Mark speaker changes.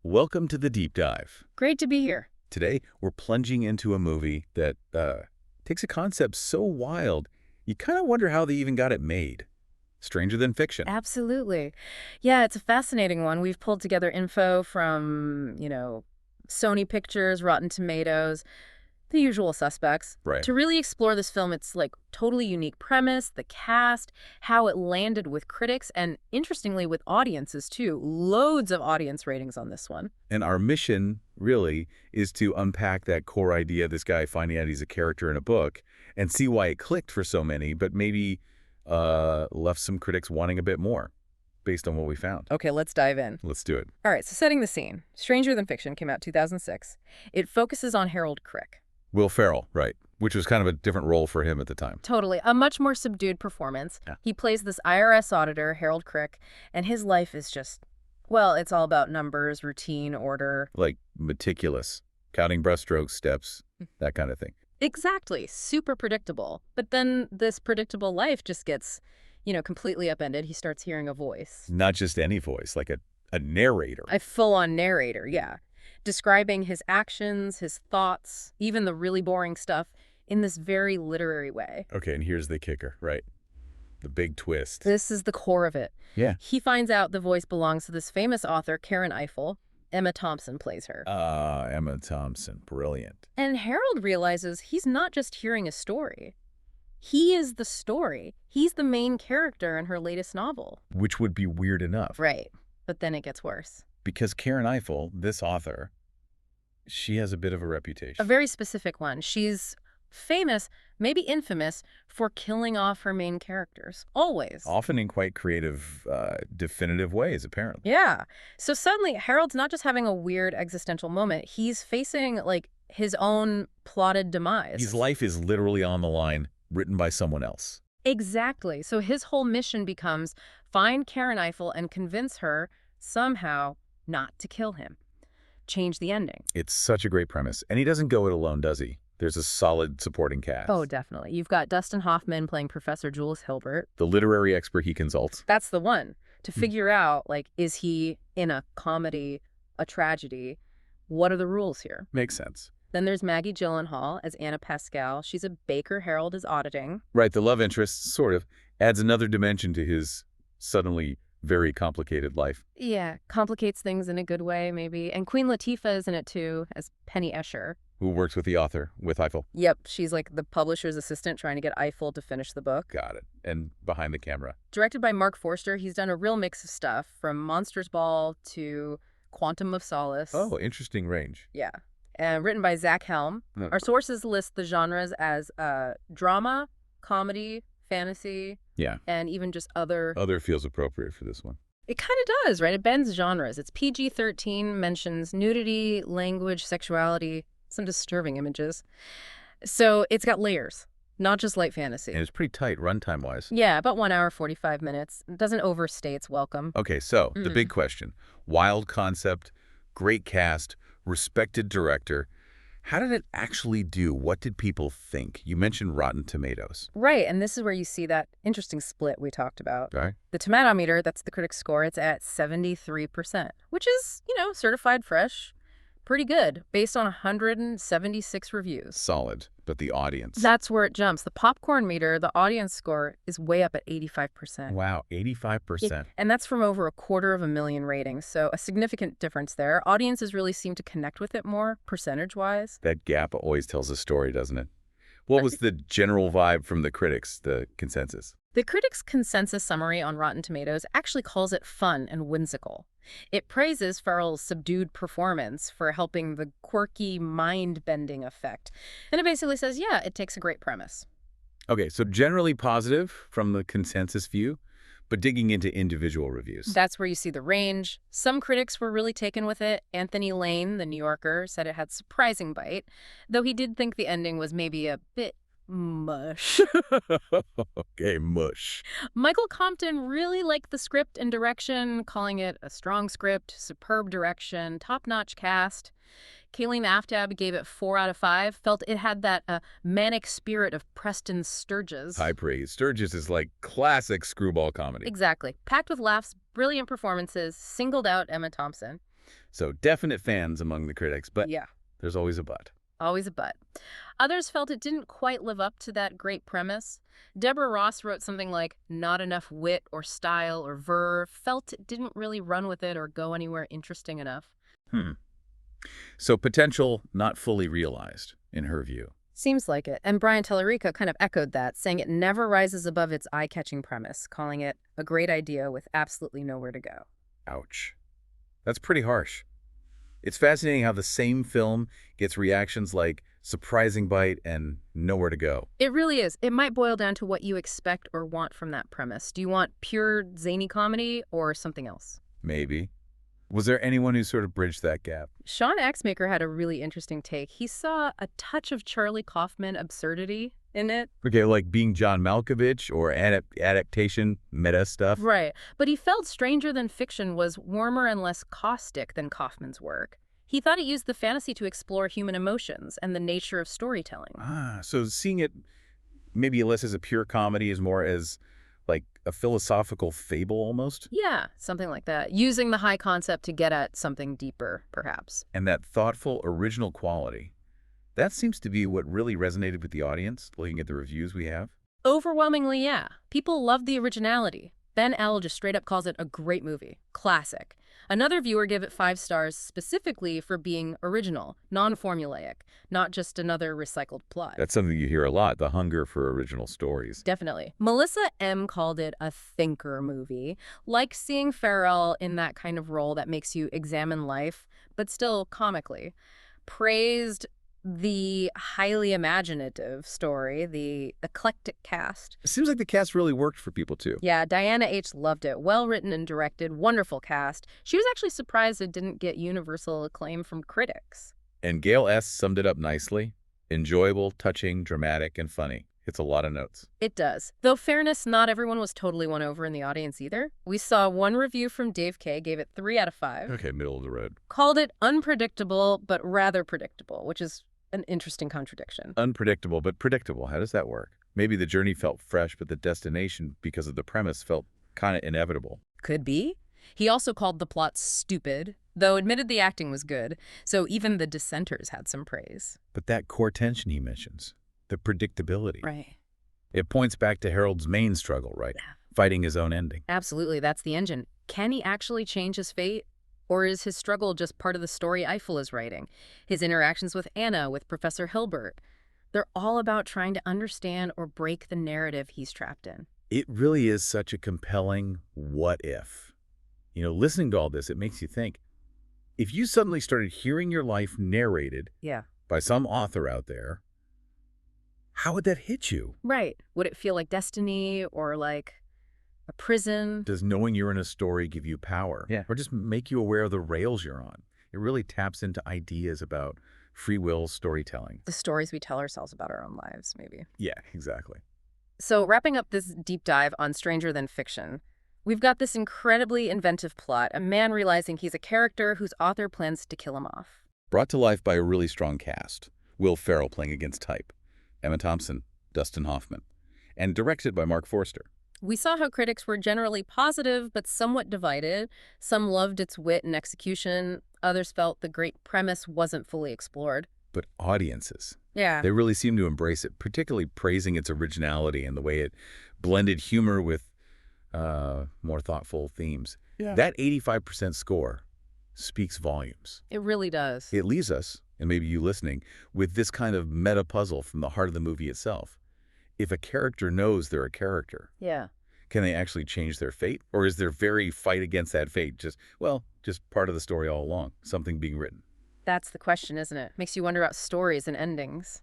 Speaker 1: Welcome to the Deep Dive.
Speaker 2: Great to be here.
Speaker 1: Today, we're plunging into a movie that takes a concept so wild, you kind of wonder how they even got it made. Stranger Than Fiction.
Speaker 2: Absolutely. Yeah, it's a fascinating one. We've pulled together info from, Sony Pictures, Rotten Tomatoes, the usual suspects,
Speaker 1: Right.
Speaker 2: to really explore this film. It's like totally unique premise, the cast, how it landed with critics, and interestingly with audiences too. Loads of audience ratings on this one.
Speaker 1: And our mission, really, is to unpack that core idea, this guy finding out he's a character in a book, and see why it clicked for so many, but maybe left some critics wanting a bit more, based on what we found.
Speaker 2: Okay, let's dive in.
Speaker 1: Let's do it.
Speaker 2: All right, so setting the scene. Stranger Than Fiction came out 2006. It focuses on Harold Crick.
Speaker 1: Will Ferrell, right, which was kind of a different role for him at the time.
Speaker 2: Totally. A much more subdued performance.
Speaker 1: Yeah.
Speaker 2: He plays this IRS auditor, Harold Crick, and his life is just, well, it's all about numbers, routine, order.
Speaker 1: Like meticulous, counting brushstrokes, steps, that kind of thing.
Speaker 2: Exactly. Super predictable. But then this predictable life just gets, completely upended. He starts hearing a voice.
Speaker 1: Not just any voice, like a narrator.
Speaker 2: A full-on narrator, yeah. Describing his actions, his thoughts, even the really boring stuff in this very literary way.
Speaker 1: Okay, and here's the kicker, right? The big twist.
Speaker 2: This is the core of it.
Speaker 1: Yeah.
Speaker 2: He finds out the voice belongs to this famous author, Karen Eiffel. Emma Thompson plays her.
Speaker 1: Emma Thompson, brilliant.
Speaker 2: And Harold realizes he's not just hearing a story. He is the story. He's the main character in her latest novel.
Speaker 1: Which would be weird enough.
Speaker 2: Right. But then it gets worse.
Speaker 1: Because Karen Eiffel, this author, she has a bit of a reputation.
Speaker 2: A very specific one. She's famous, maybe infamous, for killing off her main characters. Always.
Speaker 1: Often in quite creative, definitive ways, apparently.
Speaker 2: Yeah. So suddenly, Harold's not just having a weird existential moment. He's facing, his own plotted demise.
Speaker 1: His life is literally on the line, written by someone else.
Speaker 2: Exactly. So his whole mission becomes find Karen Eiffel and convince her, somehow, not to kill him. Change the ending.
Speaker 1: It's such a great premise. And he doesn't go it alone, does he? There's a solid supporting cast.
Speaker 2: Oh, definitely. You've got Dustin Hoffman playing Professor Jules Hilbert.
Speaker 1: The literary expert he consults.
Speaker 2: That's the one. To figure out, is he in a comedy, a tragedy? What are the rules here?
Speaker 1: Makes sense.
Speaker 2: Then there's Maggie Gyllenhaal as Anna Pascal. She's a baker Harold is auditing.
Speaker 1: Right, the love interest, sort of, adds another dimension to his suddenly very complicated life.
Speaker 2: Yeah, complicates things in a good way, maybe. And Queen Latifah is in it, too, as Penny Escher.
Speaker 1: Who works with the author, with Eiffel.
Speaker 2: Yep, she's like the publisher's assistant trying to get Eiffel to finish the book.
Speaker 1: Got it. And behind the camera.
Speaker 2: Directed by Mark Forster, he's done a real mix of stuff, from Monsters Ball to Quantum of Solace.
Speaker 1: Oh, interesting range.
Speaker 2: Yeah. And written by Zach Helm.
Speaker 1: No.
Speaker 2: Our sources list the genres as drama, comedy, fantasy,
Speaker 1: Yeah.
Speaker 2: and even just other.
Speaker 1: Other feels appropriate for this one.
Speaker 2: It kind of does, right? It bends genres. It's PG-13, mentions nudity, language, sexuality, some disturbing images. So it's got layers, not just light fantasy.
Speaker 1: And it's pretty tight runtime-wise.
Speaker 2: Yeah, about 1 hour, 45 minutes. It doesn't overstay its welcome.
Speaker 1: Okay, so the big question. Wild concept, great cast, respected director. How did it actually do? What did people think? You mentioned Rotten Tomatoes.
Speaker 2: Right, and this is where you see that interesting split we talked about.
Speaker 1: Okay.
Speaker 2: The Tomatometer, that's the critic score, it's at 73%, which is, certified fresh. Pretty good, based on 176 reviews.
Speaker 1: Solid. But the audience.
Speaker 2: That's where it jumps. The popcorn meter, the audience score, is way up at 85%.
Speaker 1: Wow, 85%.
Speaker 2: And that's from over 250,000 ratings, so a significant difference there. Audiences really seem to connect with it more, percentage-wise.
Speaker 1: That gap always tells a story, doesn't it? What was the general vibe from the critics, the consensus?
Speaker 2: The critics' consensus summary on Rotten Tomatoes actually calls it fun and whimsical. It praises Ferrell's subdued performance for helping the quirky, mind-bending effect. And it basically says, yeah, it takes a great premise.
Speaker 1: Okay, so generally positive from the consensus view, but digging into individual reviews.
Speaker 2: That's where you see the range. Some critics were really taken with it. Anthony Lane, the New Yorker, said it had surprising bite, though he did think the ending was maybe a bit mush.
Speaker 1: Okay, mush.
Speaker 2: Michael Compton really liked the script and direction, calling it a strong script, superb direction, top-notch cast. Kayleen Aftab gave it 4 out of 5, felt it had that manic spirit of Preston Sturges.
Speaker 1: High praise. Sturges is like classic screwball comedy.
Speaker 2: Exactly. Packed with laughs, brilliant performances, singled out Emma Thompson.
Speaker 1: So definite fans among the critics, but
Speaker 2: Yeah.
Speaker 1: there's always a but.
Speaker 2: Always a but. Others felt it didn't quite live up to that great premise. Deborah Ross wrote something like, not enough wit or style or verve, felt it didn't really run with it or go anywhere interesting enough.
Speaker 1: Hmm. So potential not fully realized, in her view.
Speaker 2: Seems like it. And Brian Tellerica kind of echoed that, saying it never rises above its eye-catching premise, calling it a great idea with absolutely nowhere to go.
Speaker 1: Ouch. That's pretty harsh. It's fascinating how the same film gets reactions like surprising bite and nowhere to go.
Speaker 2: It really is. It might boil down to what you expect or want from that premise. Do you want pure zany comedy or something else?
Speaker 1: Maybe. Was there anyone who sort of bridged that gap?
Speaker 2: Sean Axmaker had a really interesting take. He saw a touch of Charlie Kaufman absurdity in it.
Speaker 1: Okay, like being John Malkovich or adaptation meta stuff?
Speaker 2: Right. But he felt Stranger Than Fiction was warmer and less caustic than Kaufman's work. He thought it used the fantasy to explore human emotions and the nature of storytelling.
Speaker 1: So seeing it maybe less as a pure comedy is more as like a philosophical fable almost?
Speaker 2: Yeah, something like that. Using the high concept to get at something deeper, perhaps.
Speaker 1: And that thoughtful, original quality, that seems to be what really resonated with the audience, looking at the reviews we have.
Speaker 2: Overwhelmingly, yeah. People love the originality. Ben L. just straight up calls it a great movie. Classic. Another viewer gave it 5 stars specifically for being original, non-formulaic, not just another recycled plot.
Speaker 1: That's something you hear a lot, the hunger for original stories.
Speaker 2: Definitely. Melissa M. called it a thinker movie, like seeing Farrell in that kind of role that makes you examine life, but still comically. Praised the highly imaginative story, the eclectic cast.
Speaker 1: It seems like the cast really worked for people too.
Speaker 2: Yeah, Diana H. loved it. Well written and directed, wonderful cast. She was actually surprised it didn't get universal acclaim from critics.
Speaker 1: And Gail S. summed it up nicely. Enjoyable, touching, dramatic, and funny. It's a lot of notes.
Speaker 2: It does. Though fairness, not everyone was totally won over in the audience either. We saw one review from Dave K. gave it 3 out of 5.
Speaker 1: Okay, middle of the road.
Speaker 2: Called it unpredictable, but rather predictable, which is an interesting contradiction.
Speaker 1: Unpredictable, but predictable. How does that work? Maybe the journey felt fresh, but the destination, because of the premise, felt kind of inevitable.
Speaker 2: Could be. He also called the plot stupid, though admitted the acting was good, so even the dissenters had some praise.
Speaker 1: But that core tension he mentions, the predictability,
Speaker 2: Right.
Speaker 1: it points back to Harold's main struggle, right? Fighting his own ending.
Speaker 2: Absolutely, that's the engine. Can he actually change his fate? Or is his struggle just part of the story Eiffel is writing? His interactions with Anna, with Professor Hilbert. They're all about trying to understand or break the narrative he's trapped in.
Speaker 1: It really is such a compelling what if. You know, listening to all this, it makes you think, if you suddenly started hearing your life narrated
Speaker 2: Yeah.
Speaker 1: by some author out there, how would that hit you?
Speaker 2: Right. Would it feel like destiny or like a prison?
Speaker 1: Does knowing you're in a story give you power?
Speaker 2: Yeah.
Speaker 1: Or just make you aware of the rails you're on? It really taps into ideas about free will storytelling.
Speaker 2: The stories we tell ourselves about our own lives, maybe.
Speaker 1: Yeah, exactly.
Speaker 2: So wrapping up this deep dive on Stranger Than Fiction, we've got this incredibly inventive plot, a man realizing he's a character whose author plans to kill him off.
Speaker 1: Brought to life by a really strong cast. Will Ferrell playing against type. Emma Thompson, Dustin Hoffman. And directed by Mark Forster.
Speaker 2: We saw how critics were generally positive but somewhat divided. Some loved its wit and execution. Others felt the great premise wasn't fully explored.
Speaker 1: But audiences,
Speaker 2: Yeah.
Speaker 1: they really seem to embrace it, particularly praising its originality and the way it blended humor with more thoughtful themes.
Speaker 2: Yeah.
Speaker 1: That 85% score speaks volumes.
Speaker 2: It really does.
Speaker 1: It leaves us, and maybe you listening, with this kind of meta puzzle from the heart of the movie itself. If a character knows they're a character,
Speaker 2: Yeah.
Speaker 1: can they actually change their fate? Or is their very fight against that fate just part of the story all along, something being written?
Speaker 2: That's the question, isn't it? Makes you wonder about stories and endings.